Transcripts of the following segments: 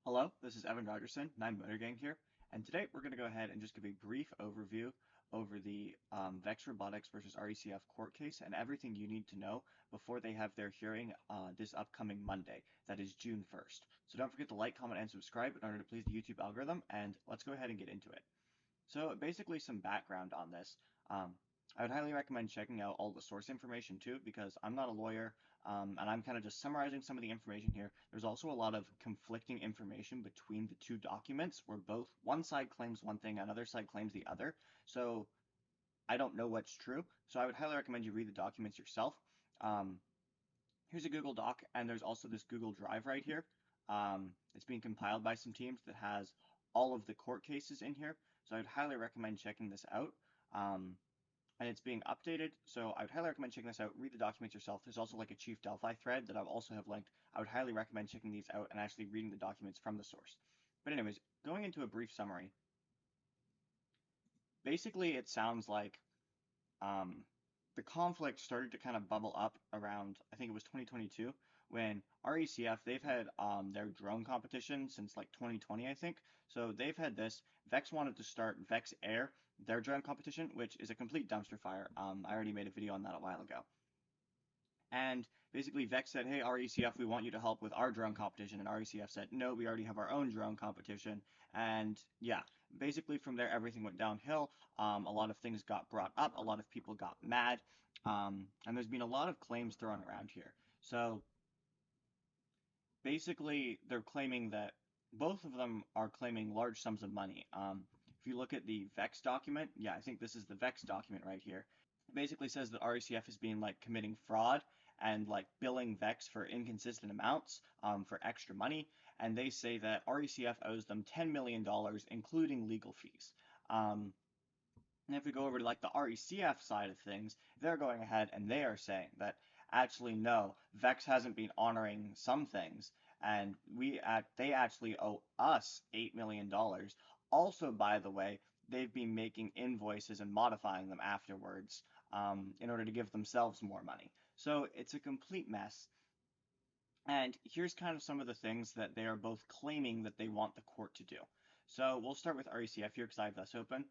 Hello, this is Evan Rogerson, 9 Motor Gang here, and today we're going to go ahead and just give a brief overview over the VEX Robotics versus RECF court case and everything you need to know before they have their hearing this upcoming Monday, that is June 1st. So don't forget to like, comment, and subscribe in order to please the YouTube algorithm, and let's go ahead and get into it. So basically some background on this. I would highly recommend checking out all the source information too, because I'm not a lawyer, and I'm kind of just summarizing some of the information here. There's also a lot of conflicting information between the two documents where one side claims one thing, another side claims the other. So I don't know what's true. So I would highly recommend you read the documents yourself. Um, Here's a Google Doc, and there's also this Google Drive right here. It's being compiled by some teams that has all of the court cases in here. So I would highly recommend checking this out. Um, and it's being updated. So I would highly recommend checking this out. Read the documents yourself. There's also like a Chief Delphi thread that I also have linked. I would highly recommend checking these out and actually reading the documents from the source. But anyways, going into a brief summary, basically it sounds like um, the conflict started to kind of bubble up around, I think it was 2022, when RECF, they've had their drone competition since like 2020, I think. So they've had this. Vex wanted to start Vex Air, their drone competition, which is a complete dumpster fire. I already made a video on that a while ago. And basically, Vex said, hey, RECF, we want you to help with our drone competition. And RECF said, no, we already have our own drone competition. And yeah, basically from there, everything went downhill. A lot of things got brought up. A lot of people got mad. And there's been a lot of claims thrown around here. So basically, they're claiming that both of them are claiming large sums of money. If you look at the Vex document, yeah, I think this is the Vex document right here. It basically says that RECF is being like committing fraud and like billing Vex for inconsistent amounts for extra money, and they say that RECF owes them $10 million, including legal fees. Um, and if we go over to like the RECF side of things, they're going ahead and they are saying that actually no, Vex hasn't been honoring some things, and they actually owe us $8 million. Also, by the way, they've been making invoices and modifying them afterwards in order to give themselves more money. So it's a complete mess. And here's kind of some of the things that they are both claiming that they want the court to do. So we'll start with RECF here because I have this open.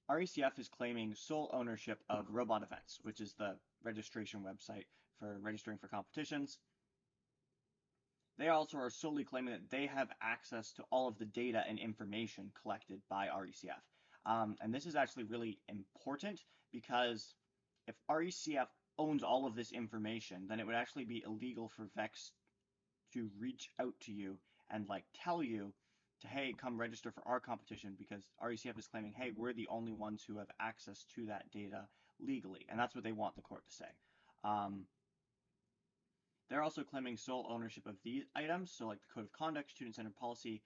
RECF is claiming sole ownership of Robot Events, which is the registration website for registering for competitions. They also are solely claiming that they have access to all of the data and information collected by RECF. And this is actually really important because if RECF owns all of this information, then it would actually be illegal for Vex to reach out to you and like tell you to, hey, come register for our competition, because RECF is claiming, hey, we're the only ones who have access to that data legally, and that's what they want the court to say. They're also claiming sole ownership of these items, so like the code of conduct, student-centered policy,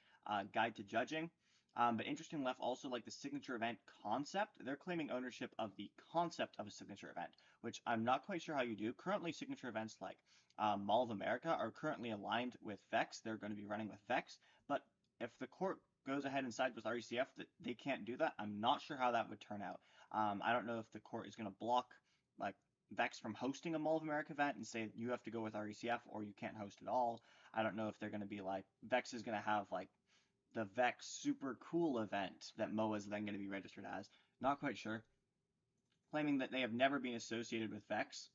guide to judging. But interesting enough, also like the signature event concept, they're claiming ownership of the concept of a signature event, which I'm not quite sure how you do. Currently, signature events like Mall of America are currently aligned with Vex. They're going to be running with Vex. But if the court goes ahead and sides with RECF that they can't do that, I'm not sure how that would turn out. I don't know if the court is going to block like Vex from hosting a Mall of America event and say you have to go with RECF or you can't host at all. I don't know if they're going to be like, Vex is going to have like the Vex super cool event that MOA is then going to be registered as. Not quite sure. Claiming that they have never been associated with Vex,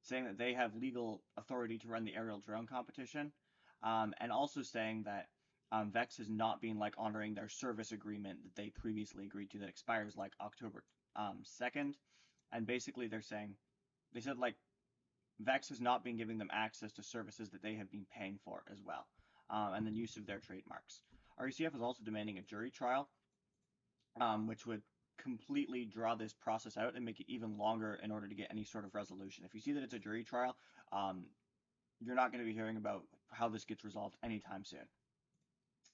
saying that they have legal authority to run the aerial drone competition, and also saying that Vex has not been like honoring their service agreement that they previously agreed to that expires like October 2nd. And basically they're saying, they said like Vex has not been giving them access to services that they have been paying for as well, and then use of their trademarks. RECF is also demanding a jury trial, which would completely draw this process out and make it even longer in order to get any sort of resolution. If you see that it's a jury trial, you're not going to be hearing about how this gets resolved anytime soon.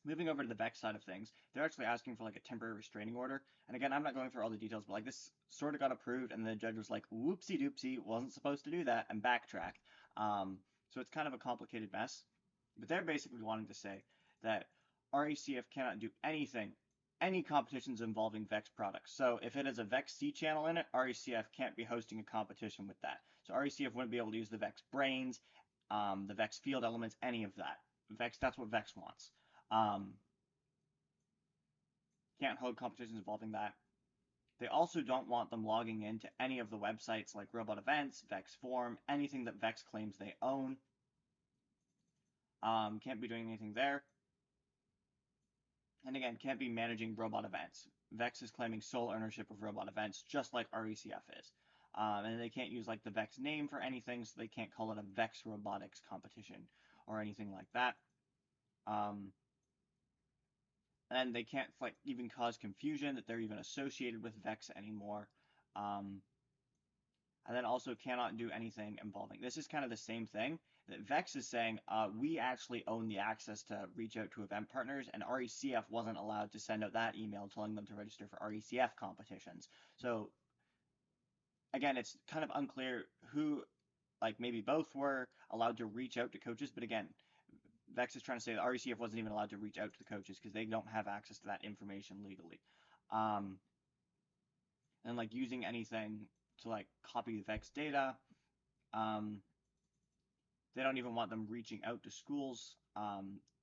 Moving over to the Vex side of things, they're actually asking for like a temporary restraining order. And again, I'm not going through all the details, but like this sort of got approved, and the judge was like, "Whoopsie doopsie, wasn't supposed to do that," and backtracked. So it's kind of a complicated mess. But they're basically wanting to say that RECF cannot do anything, any competitions involving Vex products. So if it has a Vex C channel in it, RECF can't be hosting a competition with that. So RECF wouldn't be able to use the Vex brains, the Vex field elements, any of that. That's what Vex wants. Um, can't hold competitions involving that. They also don't want them logging into any of the websites like Robot Events, Vex Forum, anything that Vex claims they own. Can't be doing anything there. And again, can't be managing robot events. Vex is claiming sole ownership of robot events, just like RECF is. And they can't use like the Vex name for anything, so they can't call it a Vex robotics competition or anything like that. Um, and they can't like even cause confusion that they're even associated with Vex anymore. Um, and then also cannot do anything involving. This is kind of the same thing that Vex is saying. We actually own the access to reach out to event partners, and RECF wasn't allowed to send out that email telling them to register for RECF competitions. So again, it's kind of unclear who, like maybe both were allowed to reach out to coaches, but again, Vex is trying to say that RECF wasn't even allowed to reach out to the coaches because they don't have access to that information legally. Um, and like using anything to like copy the Vex data. Um, They don't even want them reaching out to schools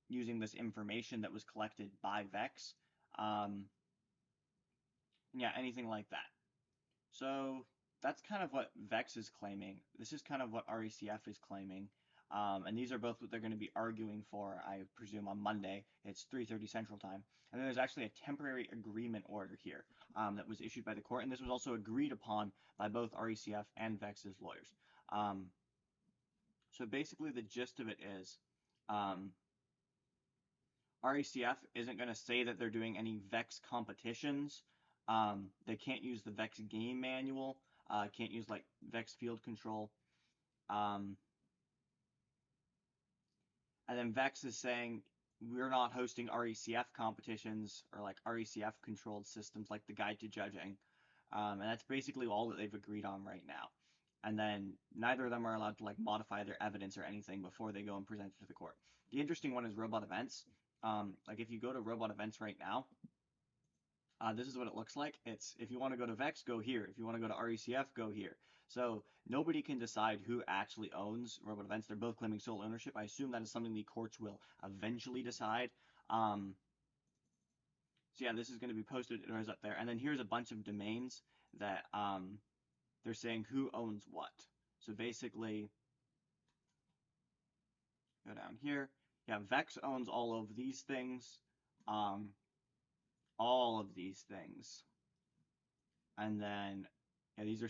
using this information that was collected by Vex. Um, yeah, anything like that. So that's kind of what Vex is claiming. This is kind of what RECF is claiming. And these are both what they're going to be arguing for, I presume, on Monday. It's 3:30 Central Time. And then there's actually a temporary agreement order here that was issued by the court. And this was also agreed upon by both RECF and Vex's lawyers. So basically, the gist of it is um, RECF isn't going to say that they're doing any Vex competitions. They can't use the Vex game manual. Can't use like Vex field control. Um, and then Vex is saying we're not hosting RECF competitions or like RECF controlled systems like the Guide to Judging. And that's basically all that they've agreed on right now. And then neither of them are allowed to like modify their evidence or anything before they go and present it to the court. The interesting one is robot events. Like if you go to robot events right now, this is what it looks like. It's if you want to go to Vex, go here. If you want to go to RECF, go here. So nobody can decide who actually owns robot events. They're both claiming sole ownership. I assume that is something the courts will eventually decide. So yeah, this is going to be posted. It is up there. And then here's a bunch of domains that they're saying who owns what. So basically, go down here. Yeah, Vex owns all of these things. Um, all of these things. And then yeah, these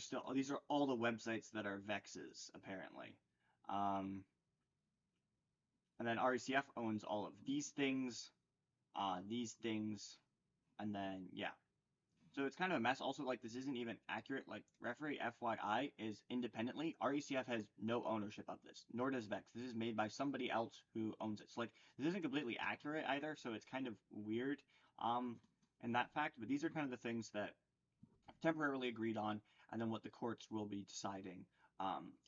are all the websites that are Vex's apparently. Um, and then RECF owns all of these things, and then yeah. So it's kind of a mess. Also, like this isn't even accurate. Like referee FYI is independently. RECF has no ownership of this, nor does Vex. This is made by somebody else who owns it. So like this isn't completely accurate either. So it's kind of weird in that fact. But these are kind of the things that temporarily agreed on, and then what the courts will be deciding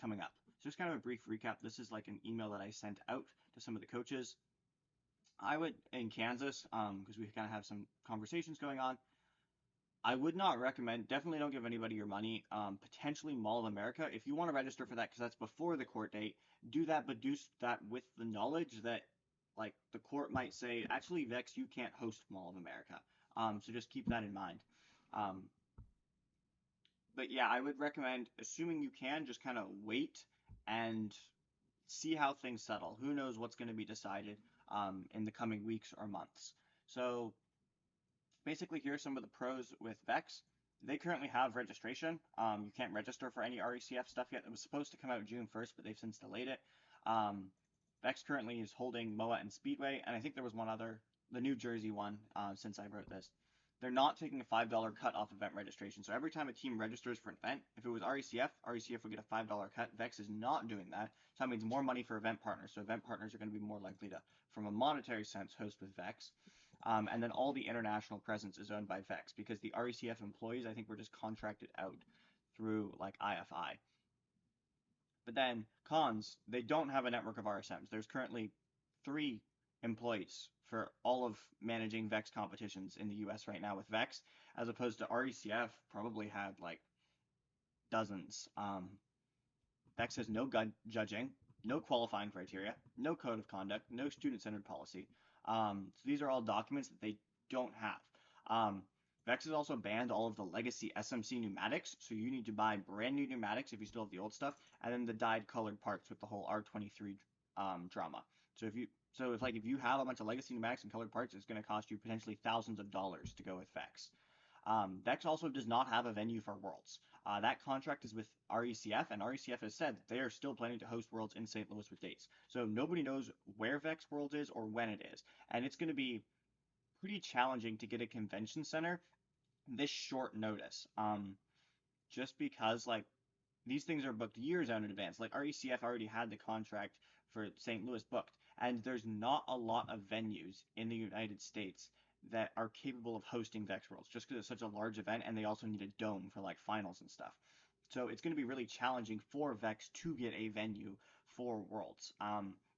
coming up. So just kind of a brief recap. This is like an email that I sent out to some of the coaches. I would in Kansas because we kind of have some conversations going on. I would not recommend. Definitely don't give anybody your money. Potentially Mall of America. If you want to register for that, because that's before the court date, do that, but do that with the knowledge that, like, the court might say, actually, Vex, you can't host Mall of America. So just keep that in mind. Um, but yeah, I would recommend, assuming you can, just kind of wait and see how things settle. Who knows what's going to be decided in the coming weeks or months. So basically, here's some of the pros with Vex. They currently have registration. You can't register for any RECF stuff yet. It was supposed to come out June 1st, but they've since delayed it. Vex currently is holding MOA and Speedway, and I think there was one other, the New Jersey one, since I wrote this. They're not taking a $5 cut off event registration. So every time a team registers for an event, if it was RECF, RECF would get a $5 cut. Vex is not doing that. So that means more money for event partners. So event partners are going to be more likely to, from a monetary sense, host with Vex. And then all the international presence is owned by Vex because the RECF employees, I think, were just contracted out through like IFI. But then cons, they don't have a network of RSMs. There's currently 3 employees for all of managing Vex competitions in the US right now with Vex, as opposed to RECF probably had like dozens. Vex has no judging. no qualifying criteria, no code of conduct, no student-centered policy. So these are all documents that they don't have. Um, Vex has also banned all of the legacy SMC pneumatics, so you need to buy brand new pneumatics if you still have the old stuff, and then the dyed colored parts with the whole R23 drama. So if you have a bunch of legacy pneumatics and colored parts, it's going to cost you potentially thousands of dollars to go with Vex. Vex also does not have a venue for Worlds. That contract is with RECF, and RECF has said that they are still planning to host Worlds in St. Louis with dates. So nobody knows where Vex Worlds is or when it is, and it's going to be pretty challenging to get a convention center this short notice. Just because like these things are booked years out in advance. Like RECF already had the contract for St. Louis booked, and there's not a lot of venues in the United States that are capable of hosting Vex Worlds just because it's such a large event and they also need a dome for like finals and stuff. So it's going to be really challenging for Vex to get a venue for Worlds.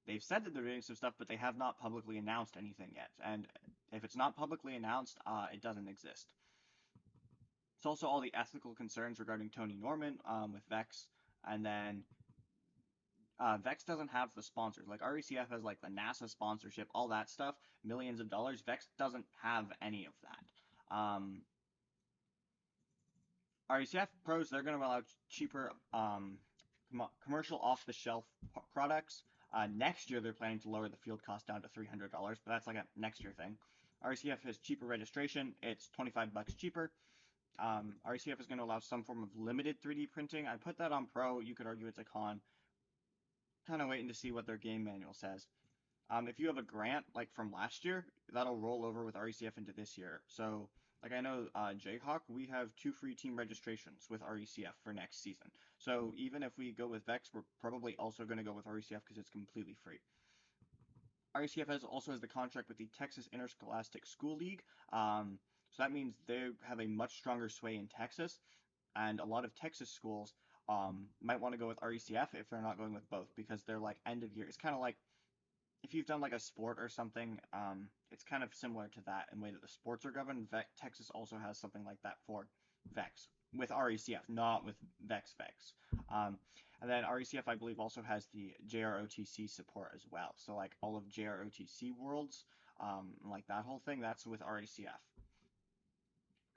They've said that they're doing some stuff, but they have not publicly announced anything yet. And if it's not publicly announced, it doesn't exist. It's also all the ethical concerns regarding Tony Norman with Vex, and then Vex doesn't have the sponsors. Like RECF has like the NASA sponsorship, all that stuff, millions of dollars. Vex doesn't have any of that. RECF pros, they're going to allow cheaper commercial off-the-shelf products. Next year, they're planning to lower the field cost down to $300, but that's like a next year thing. RECF has cheaper registration. It's 25 bucks cheaper. RECF is going to allow some form of limited 3D printing. I put that on Pro. You could argue it's a con. Kind of waiting to see what their game manual says. If you have a grant like from last year, that'll roll over with RECF into this year. So, like I know Jayhawk, we have 2 free team registrations with RECF for next season. So even if we go with Vex, we're probably also going to go with RECF because it's completely free. RECF also has the contract with the Texas Interscholastic School League. So that means they have a much stronger sway in Texas, and a lot of Texas schools might want to go with RECF if they're not going with both because they're like end of year. It's kind of like if you've done like a sport or something, it's kind of similar to that in the way that the sports are governed. Texas also has something like that for Vex with RECF, not with Vex. Um, and then RECF, I believe, also has the JROTC support as well. So like all of JROTC worlds, like that whole thing, that's with RECF.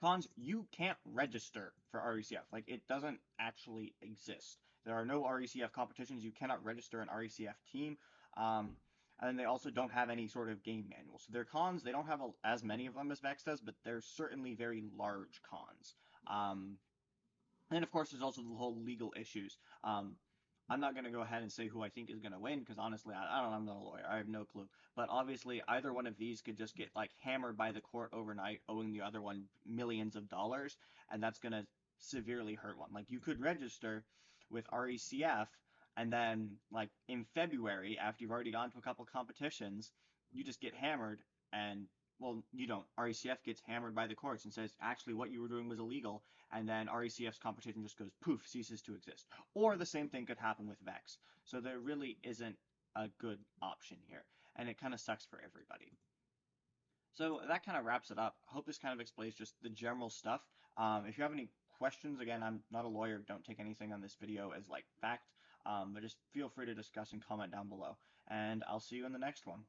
Cons, you can't register for RECF. Like it doesn't actually exist. There are no RECF competitions. You cannot register an RECF team. Um, and then they also don't have any sort of game manual. So their cons, they don't have as many of them as Vex does, but they're certainly very large cons. Um, and of course, there's also the whole legal issues. I'm not going to go ahead and say who I think is going to win because honestly, I don't. I'm not a lawyer. I have no clue. But obviously, either one of these could just get like hammered by the court overnight, owing the other one millions of dollars, and that's going to severely hurt one. Like you could register with RECF, and then like in February, after you've already gone to a couple competitions, you just get hammered, and well, you don't. RECF gets hammered by the courts and says actually what you were doing was illegal, and then RECF's competition just goes poof, ceases to exist. Or the same thing could happen with Vex. So there really isn't a good option here, and it kind of sucks for everybody. So that kind of wraps it up. I hope this kind of explains just the general stuff. If you have any questions, again, I'm not a lawyer. Don't take anything on this video as like fact, but just feel free to discuss and comment down below. And I'll see you in the next one.